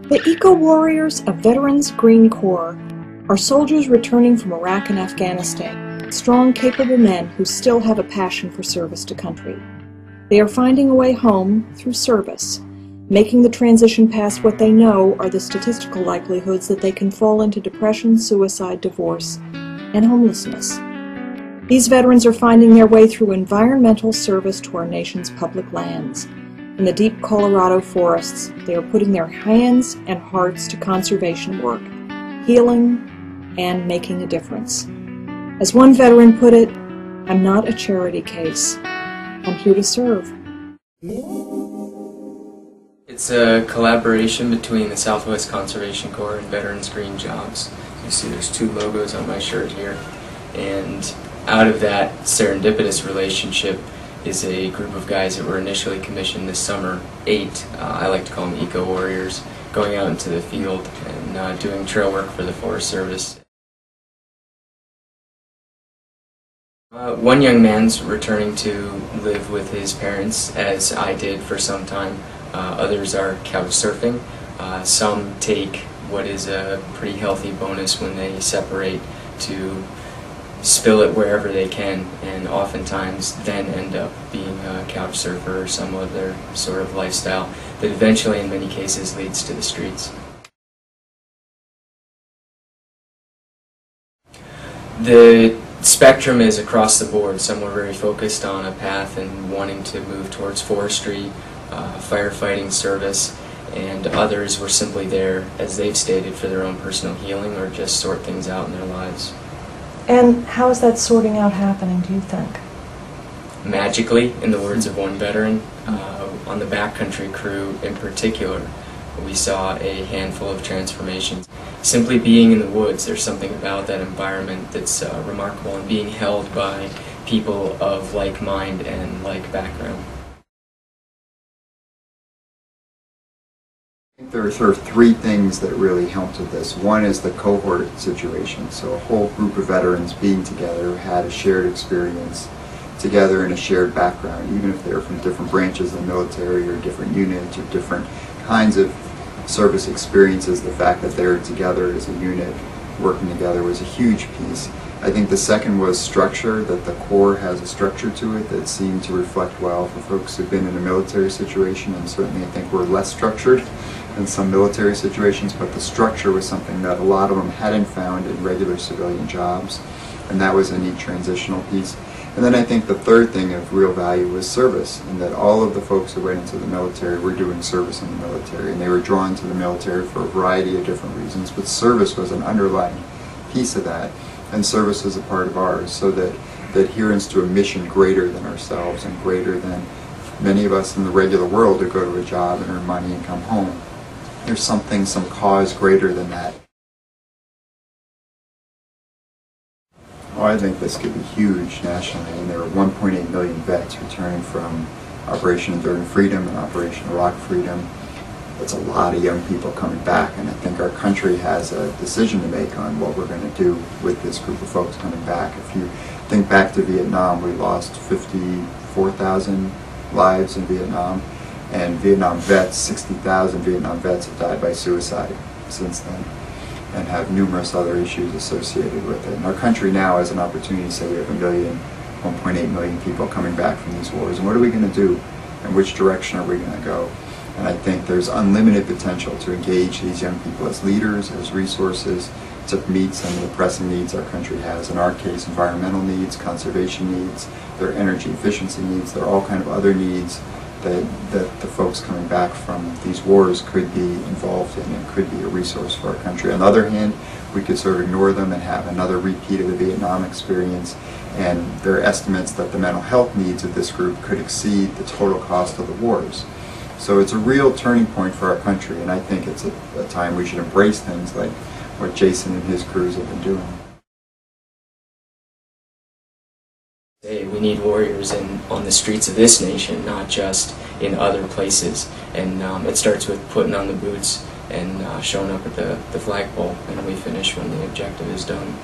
The Eco-Warriors of Veterans Green Corps are soldiers returning from Iraq and Afghanistan, strong, capable men who still have a passion for service to country. They are finding a way home through service, making the transition past what they know are the statistical likelihoods that they can fall into depression, suicide, divorce, and homelessness. These veterans are finding their way through environmental service to our nation's public lands. In the deep Colorado forests, they are putting their hands and hearts to conservation work, healing, and making a difference. As one veteran put it, "I'm not a charity case. I'm here to serve." It's a collaboration between the Southwest Conservation Corps and Veterans Green Jobs. You see there's two logos on my shirt here, and out of that serendipitous relationship is a group of guys that were initially commissioned this summer, 8, I like to call them Eco-Warriors, going out into the field and doing trail work for the Forest Service. One young man's returning to live with his parents, as I did for some time. Others are couch surfing. Some take what is a pretty healthy bonus when they separate to spill it wherever they can, and oftentimes then end up being a couch surfer or some other sort of lifestyle that eventually in many cases leads to the streets. The spectrum is across the board. Some were very focused on a path and wanting to move towards forestry, firefighting service, and others were simply there, as they've stated, for their own personal healing or just sort things out in their lives. And how is that sorting out happening, do you think? Magically, in the words of one veteran. On the backcountry crew in particular, we saw a handful of transformations. Simply being in the woods, there's something about that environment that's remarkable, and being held by people of like mind and like background. I think there are sort of 3 things that really helped with this. One is the cohort situation. So a whole group of veterans being together had a shared experience together in a shared background, even if they were from different branches of the military or different units or different kinds of service experiences. The fact that they were together as a unit, working together, was a huge piece. I think the second was structure, that the Corps has a structure to it that seemed to reflect well for folks who've been in a military situation, and certainly I think we're less structured in some military situations, but the structure was something that a lot of them hadn't found in regular civilian jobs, and that was a neat transitional piece. And then I think the third thing of real value was service, and that all of the folks who went into the military were doing service in the military, and they were drawn to the military for a variety of different reasons, but service was an underlying piece of that, and service is a part of ours, so that the adherence to a mission greater than ourselves and greater than many of us in the regular world who go to a job and earn money and come home. There's something, some cause greater than that. Oh, I think this could be huge nationally, and there are 1.8 million vets returning from Operation Enduring Freedom and Operation Iraq Freedom. That's a lot of young people coming back, and I think our country has a decision to make on what we're going to do with this group of folks coming back. If you think back to Vietnam, we lost 54,000 lives in Vietnam, and Vietnam vets, 60,000 Vietnam vets have died by suicide since then, and have numerous other issues associated with it. And our country now has an opportunity to say we have 1.8 million people coming back from these wars, and what are we going to do, and which direction are we going to go? And I think there's unlimited potential to engage these young people as leaders, as resources, to meet some of the pressing needs our country has. In our case, environmental needs, conservation needs, their energy efficiency needs, there are all kind of other needs that the folks coming back from these wars could be involved in and could be a resource for our country. On the other hand, we could sort of ignore them and have another repeat of the Vietnam experience, and there are estimates that the mental health needs of this group could exceed the total cost of the wars. So it's a real turning point for our country, and I think it's a time we should embrace things like what Jason and his crews have been doing. We need warriors on the streets of this nation, not just in other places. And it starts with putting on the boots and showing up at the flagpole, and we finish when the objective is done.